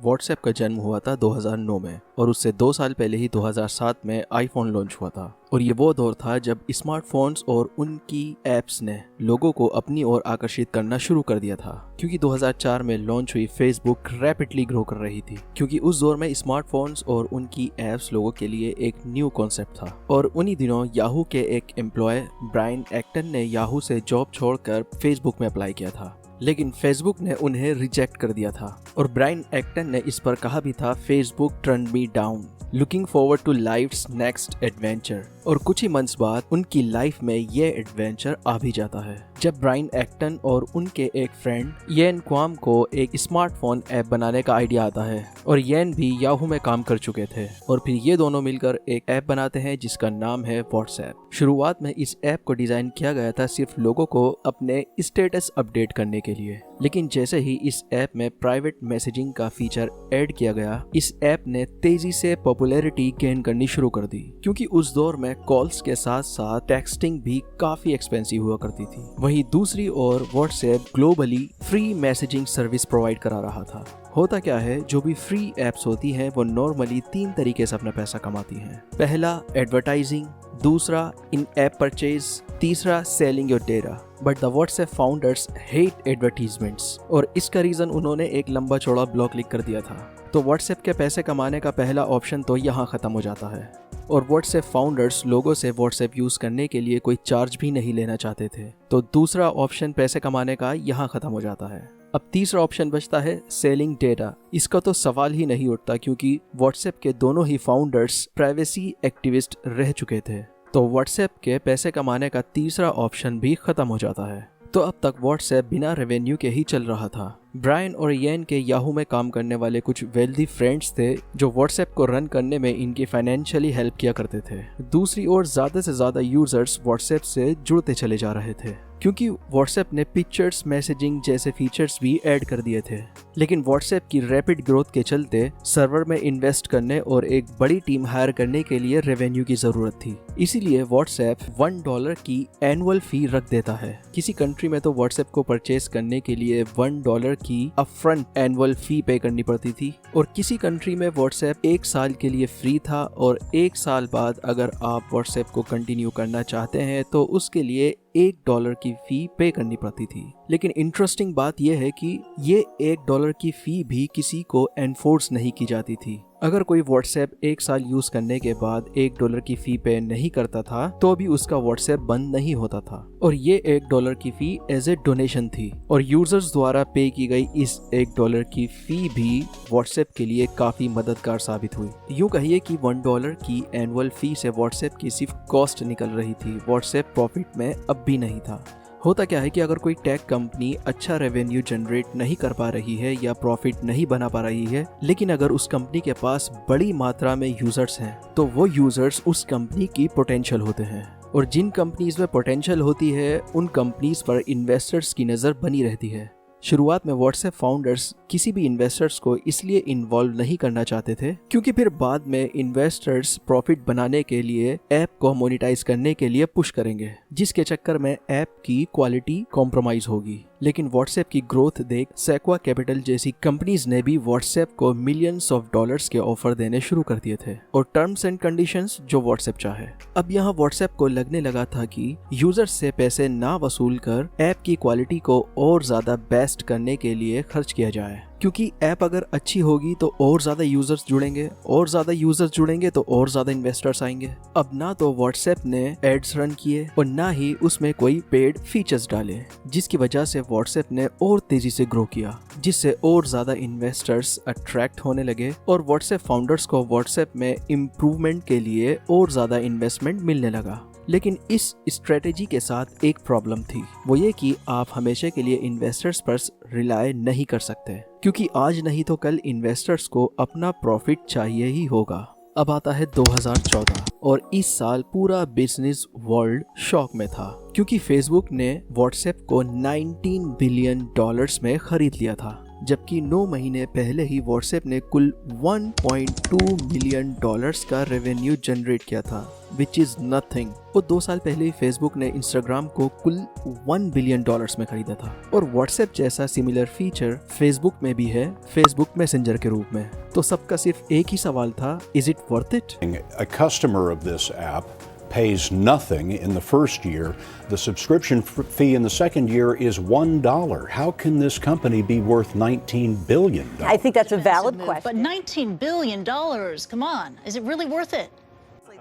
WhatsApp का जन्म हुआ था 2009 में और उससे 2 साल पहले ही 2007 में आईफोन लॉन्च हुआ था। और ये वो दौर था जब स्मार्टफोन्स और उनकी ऐप्स ने लोगों को अपनी ओर आकर्षित करना शुरू कर दिया था। क्योंकि 2004 में लॉन्च हुई फेसबुक रैपिडली ग्रो कर रही थी, क्योंकि उस दौर में स्मार्टफोन्स और उनकी ऐप्स लोगों के लिए एक न्यू कॉन्सेप्ट था। और उन्हीं दिनों याहू के एक एम्प्लॉय ब्रायन एक्टन ने याहू से जॉब छोड़कर फेसबुक में अप्लाई किया था, लेकिन फेसबुक ने उन्हें रिजेक्ट कर दिया था। और ब्रायन एक्टन ने इस पर कहा भी था, Facebook turn me down, looking forward to life's next adventure. और कुछ ही मंथ्स बाद उनकी लाइफ में ये एडवेंचर आ भी जाता है जब ब्रायन एक्टन और उनके एक फ्रेंड येन क्वाम को एक स्मार्टफोन ऐप बनाने का आइडिया आता है। और येन भी याहू में काम कर चुके थे और फिर ये दोनों मिलकर एक ऐप बनाते हैं जिसका नाम है व्हाट्सएप। शुरुआत में इस ऐप को डिजाइन किया गया था सिर्फ लोगों को अपने स्टेटस अपडेट करने के लिए, लेकिन जैसे ही इस ऐप में प्राइवेट मैसेजिंग का फीचर ऐड किया गया, इस ऐप ने तेजी से पॉपुलैरिटी गेन करनी शुरू कर दी। क्योंकि उस दौर में कॉल्स के साथ साथ टेक्सटिंग भी काफी एक्सपेंसिव हुआ करती थी। वहीं दूसरी ओर WhatsApp globally free messaging service provide करा रहा था। होता क्या है, जो भी फ्री एप्स होती हैं वो नॉर्मली 3 तरीके से अपना पैसा कमाती हैं। पहला एडवर्टाइजिंग, दूसरा इन ऐप परचेज, तीसरा selling your data. But the WhatsApp founders hate advertisements और इसका रीजन उन्होंने एक लंबा चौड़ा ब्लॉग लिख कर दिया था। तो व्हाट्सएप के पैसे कमाने का पहला ऑप्शन तो यहाँ खत्म हो जाता है और व्हाट्सएप फाउंडर्स लोगों से व्हाट्सएप यूज करने के लिए कोई चार्ज भी नहीं लेना चाहते थे। तो दूसरा ऑप्शन पैसे कमाने का यहाँ खत्म हो जाता है। अब तीसरा ऑप्शन बचता है सेलिंग डेटा। इसका तो सवाल ही नहीं उठता क्योंकि व्हाट्सएप के दोनों ही फाउंडर्स प्राइवेसी एक्टिविस्ट रह चुके थे। तो व्हाट्सएप के पैसे कमाने का तीसरा ऑप्शन भी खत्म हो जाता है। तो अब तक व्हाट्सएप बिना रेवेन्यू के ही चल रहा था। ब्रायन और येन के याहू में काम करने वाले कुछ वेल्दी फ्रेंड्स थे जो व्हाट्सएप को रन करने में इनकी फाइनेंशियली हेल्प किया करते थे। दूसरी ओर ज्यादा से ज्यादा यूजर्स व्हाट्सएप से जुड़ते चले जा रहे थे क्योंकि व्हाट्सएप ने पिक्चर्स मैसेजिंग जैसे फीचर्स भी ऐड कर दिए थे। लेकिन व्हाट्सएप की रैपिड ग्रोथ के चलते सर्वर में इन्वेस्ट करने और एक बड़ी टीम हायर करने के लिए रेवेन्यू की जरूरत थी। इसीलिए व्हाट्सएप $1 की एनुअल फी रख देता है। किसी कंट्री में तो व्हाट्सएप को परचेज करने के लिए $1 की अपफ्रंट एनुअल फी पे करनी पड़ती थी और किसी कंट्री में व्हाट्सएप 1 साल के लिए फ्री था और 1 साल बाद अगर आप व्हाट्सएप को कंटिन्यू करना चाहते हैं तो उसके लिए $1 की फी पे करनी पड़ती थी। लेकिन इंटरेस्टिंग बात यह है कि ये $1 की फी भी किसी को एनफोर्स नहीं की जाती थी। अगर कोई व्हाट्सएप 1 साल यूज करने के बाद $1 की फी पे नहीं करता था तो भी उसका व्हाट्सएप बंद नहीं होता था और ये $1 की फी एज ए डोनेशन थी और यूजर्स द्वारा पे की गई इस $1 की फी भी व्हाट्सएप के लिए काफी मददगार साबित हुई। यूँ कहिए कि $1 की एनुअल फी से व्हाट्सएप की सिर्फ कॉस्ट निकल रही थी, व्हाट्सएप प्रॉफिट में अब भी नहीं था। होता क्या है कि अगर कोई टेक कंपनी अच्छा रेवेन्यू जनरेट नहीं कर पा रही है या प्रॉफिट नहीं बना पा रही है, लेकिन अगर उस कंपनी के पास बड़ी मात्रा में यूजर्स हैं तो वो यूजर्स उस कंपनी की पोटेंशियल होते हैं और जिन कंपनीज में पोटेंशियल होती है उन कंपनीज पर इन्वेस्टर्स की नज़र बनी रहती है। शुरुआत में व्हाट्सएप फाउंडर्स किसी भी इन्वेस्टर्स को इसलिए इन्वॉल्व नहीं करना चाहते थे क्योंकि फिर बाद में इन्वेस्टर्स प्रॉफिट बनाने के लिए ऐप को मोनेटाइज करने के लिए पुश करेंगे, जिसके चक्कर में ऐप की क्वालिटी कॉम्प्रोमाइज होगी। लेकिन व्हाट्सएप की ग्रोथ देख सेक्वा कैपिटल जैसी कंपनीज ने भी व्हाट्सएप को मिलियंस ऑफ डॉलर्स के ऑफर देने शुरू कर दिए थे और टर्म्स एंड कंडीशंस जो व्हाट्सएप चाहे। अब यहाँ व्हाट्सएप को लगने लगा था कि यूजर्स से पैसे ना वसूल कर ऐप की क्वालिटी को और ज्यादा बेस्ट करने के लिए खर्च किया जाए, क्योंकि ऐप अगर अच्छी होगी तो और ज्यादा यूजर्स जुड़ेंगे और ज्यादा यूजर्स जुड़ेंगे तो और ज्यादा इन्वेस्टर्स आएंगे। अब ना तो व्हाट्सएप ने एड्स रन किए और ना ही उसमें कोई पेड फीचर्स डाले, जिसकी वजह से व्हाट्सएप ने और तेजी से ग्रो किया, जिससे और ज्यादा इन्वेस्टर्स अट्रैक्ट होने लगे और व्हाट्सएप फाउंडर्स को व्हाट्सएप में इम्प्रूवमेंट के लिए और ज्यादा इन्वेस्टमेंट मिलने लगा। लेकिन इस स्ट्रेटेजी के साथ एक प्रॉब्लम थी, वो ये कि आप हमेशा के लिए इन्वेस्टर्स पर रिलाय नहीं कर सकते, क्योंकि आज नहीं तो कल इन्वेस्टर्स को अपना प्रॉफिट चाहिए ही होगा। अब आता है 2014 और इस साल पूरा बिजनेस वर्ल्ड शॉक में था क्योंकि फेसबुक ने व्हाट्सएप को $19 बिलियन में खरीद लिया था। जबकि 9 महीने पहले ही व्हाट्सएप ने कुल $1.2 मिलियन का रेवेन्यू जनरेट किया था, विच इज नथिंग। और 2 साल पहले ही फेसबुक ने इंस्टाग्राम को कुल $1 बिलियन में खरीदा था। और व्हाट्सएप जैसा सिमिलर फीचर फेसबुक में भी है, फेसबुक मैसेंजर के रूप में। तो सबका सिर्फ एक ही सवाल था, is it worth it? A customer of this app pays nothing in the first year. The subscription fee in the second year is $1. How can this company be worth $19 billion? I think that's a valid question. But $19 billion, come on, is it really worth it?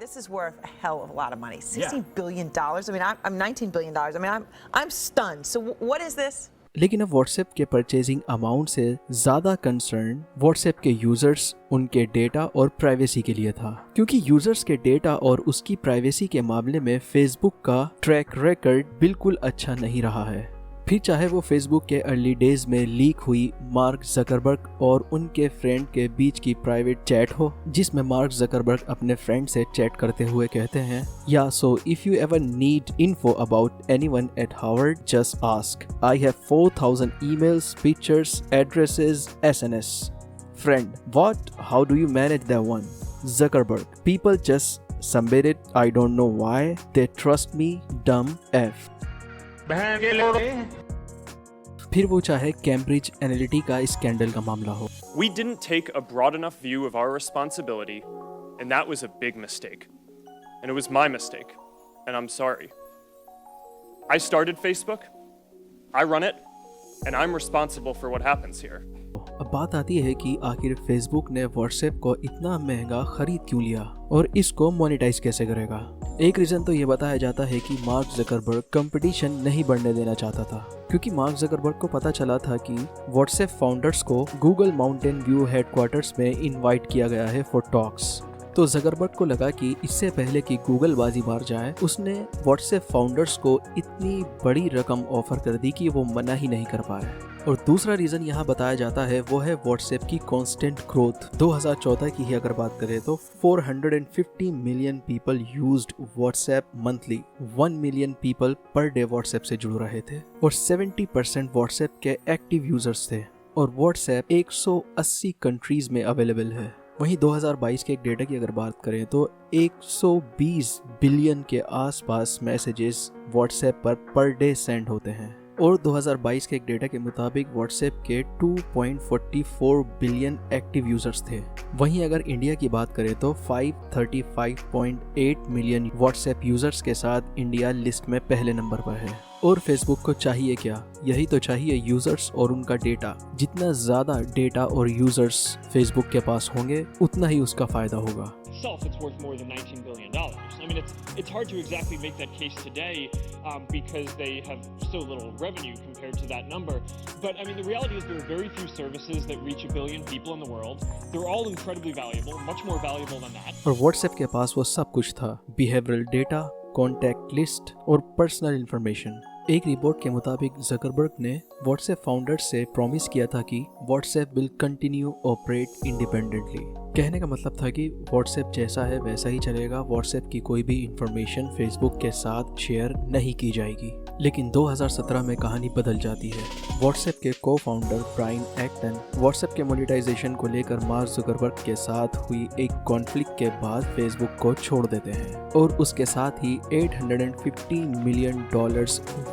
This is worth a hell of a lot of money. $16 billion. I mean, I'm $19 billion. I mean, I'm stunned. So what is this? लेकिन अब WhatsApp के purchasing amount से ज़्यादा concern WhatsApp के users, उनके data और privacy के लिए था, क्योंकि यूजर्स के डेटा और उसकी प्राइवेसी के मामले में फेसबुक का ट्रैक रिकॉर्ड बिल्कुल अच्छा नहीं रहा है। फिर चाहे वो फेसबुक के अर्ली डेज में लीक हुई मार्क जकरबर्ग और उनके फ्रेंड के बीच की प्राइवेट चैट हो, जिसमें मार्क जकरबर्ग अपने फ्रेंड से चैट करते हुए कहते हैं, या so if you ever need info about anyone eight Harvard just ask, I have 4000 emails, pictures, addresses, SNS. Friend, what, how do you manage that one? Zuckerberg, people just submit it, I don't know why, they trust me, dumb F। फिर वो चाहे Cambridge Analytica scandal का मामला हो। We didn't take a broad enough view of our responsibility, and that was a big mistake. And it was my mistake, and I'm sorry. I started Facebook, I run it, and I'm responsible for what happens here. अब बात आती है कि आखिर Facebook ने WhatsApp को इतना महंगा खरीद क्यों लिया और इसको मोनेटाइज कैसे करेगा। एक रीजन तो ये बताया जाता है कि मार्क जकरबर्ग कंपटीशन नहीं बढ़ने देना चाहता था, क्योंकि मार्क जकरबर्ग को पता चला था कि व्हाट्सएप फाउंडर्स को गूगल माउंटेन व्यू हेडक्वार्टर्स में इनवाइट किया गया है फॉर टॉक्स। तो जकरबर्ग को लगा कि इससे पहले कि गूगल बाजी मार जाए, उसने व्हाट्सएप फाउंडर्स को इतनी बड़ी रकम ऑफर कर दी कि वो मना ही नहीं कर पाए। और दूसरा रीजन यहाँ बताया जाता है वो है व्हाट्सएप की कांस्टेंट ग्रोथ। 2014 की ही अगर बात करें तो 450 million people used WhatsApp monthly, 1 million people per day WhatsApp से जुड़ रहे थे और 70% व्हाट्सएप के एक्टिव यूजर्स थे। और व्हाट्सएप 180 कंट्रीज में अवेलेबल है। वहीं 2022 के एक डेटा की अगर बात करें तो 120 बिलियन के आसपास messages WhatsApp per day send होते हैं। और 2022 के एक डेटा के मुताबिक व्हाट्सएप के 2.44 बिलियन एक्टिव यूजर्स थे। वहीं अगर इंडिया की बात करें तो 535.8 मिलियन व्हाट्सएप यूजर्स के साथ इंडिया लिस्ट में पहले नंबर पर है। और फेसबुक को चाहिए क्या? यही तो चाहिए, यूजर्स और उनका डेटा। जितना ज्यादा डेटा और यूजर्स फेसबुक के पास होंगे उतना ही उसका फायदा होगा। It's worth more than $19 billion. I mean, it's hard to exactly make that case today because they have so little revenue compared to that number. But I mean, the reality is there are very few services that reach 1 billion people in the world. They're all incredibly valuable, much more valuable than that. और WhatsApp के पास वो सब कुछ था, behavioural data, contact list और personal information. एक report के मुताबिक जकरबर्ग ने व्हाट्सएप फाउंडर्स से प्रॉमिस किया था कि WhatsApp will continue operate independently. कहने का मतलब था कि व्हाट्सएप जैसा है वैसा ही चलेगा, व्हाट्सएप की कोई भी इंफॉर्मेशन फेसबुक के साथ शेयर नहीं की जाएगी। लेकिन 2017 में कहानी बदल जाती है। व्हाट्सएप के को फाउंडर ब्रायन एक्टन व्हाट्सएप के मोनेटाइजेशन को लेकर मार्क जुकरबर्ग के साथ हुई एक कॉन्फ्लिक्ट के बाद फेसबुक को छोड़ देते हैं और उसके साथ ही $850 मिलियन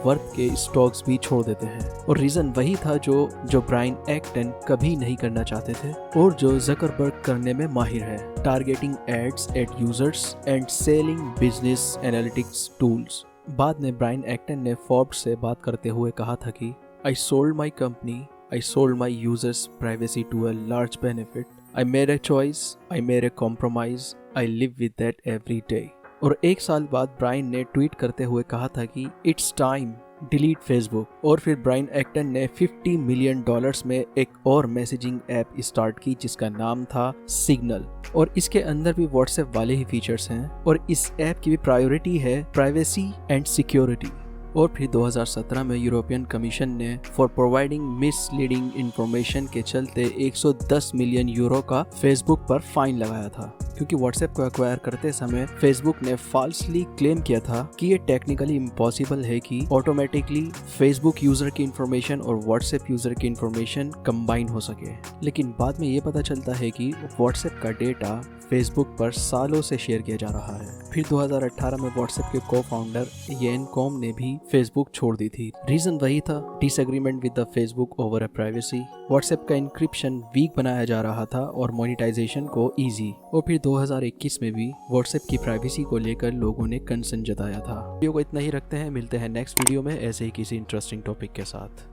वर्थ के स्टॉक्स भी छोड़ देते हैं। और रीजन वही था जो ब्रायन एक्टन कभी नहीं करना चाहते थे और जो जकरबर्ग करने में माहिर है, targeting ads at users and selling business analytics tools. बाद में ब्रायन एक्टन ने फोर्ब्स से बात करते हुए कहा था कि I sold my company, I sold my users privacy to a large benefit, I made a choice, I made a compromise, I live with that every day. और एक साल बाद ब्रायन ने ट्वीट करते हुए कहा था कि इट्स टाइम डिलीट फेसबुक। और फिर ब्रायन एक्टन ने $50 मिलियन में एक और मैसेजिंग ऐप स्टार्ट की जिसका नाम था सिग्नल। और इसके अंदर भी व्हाट्सएप वाले ही फीचर्स हैं और इस ऐप की भी प्रायोरिटी है प्राइवेसी एंड सिक्योरिटी। और फिर 2017 में यूरोपियन कमीशन ने फॉर प्रोवाइडिंग मिसलीडिंग इंफॉर्मेशन के चलते 110 मिलियन यूरो का फेसबुक पर फाइन लगाया था। क्योंकि व्हाट्सएप को एक्वायर करते समय फेसबुक ने फॉल्सली क्लेम किया था कि ये टेक्निकली इम्पॉसिबल है कि ऑटोमेटिकली फेसबुक यूजर की इंफॉर्मेशन और व्हाट्सएप यूजर की इंफॉर्मेशन कंबाइन हो सके। लेकिन बाद में ये पता चलता है कि व्हाट्सएप का डेटा फेसबुक पर सालों से शेयर किया जा रहा है। फिर 2018 में व्हाट्सएप के को-फाउंडर येन कॉम ने भी फेसबुक छोड़ दी थी। रीजन वही था, disagreement with the Facebook over a privacy. WhatsApp का इंक्रिप्शन वीक बनाया जा रहा था और मोनेटाइजेशन को इजी। और फिर 2021 में भी व्हाट्सएप की प्राइवेसी को लेकर लोगों ने कंसर्न जताया था। वीडियो को इतना ही रखते हैं, मिलते हैं नेक्स्ट वीडियो में ऐसे ही किसी इंटरेस्टिंग टॉपिक के साथ।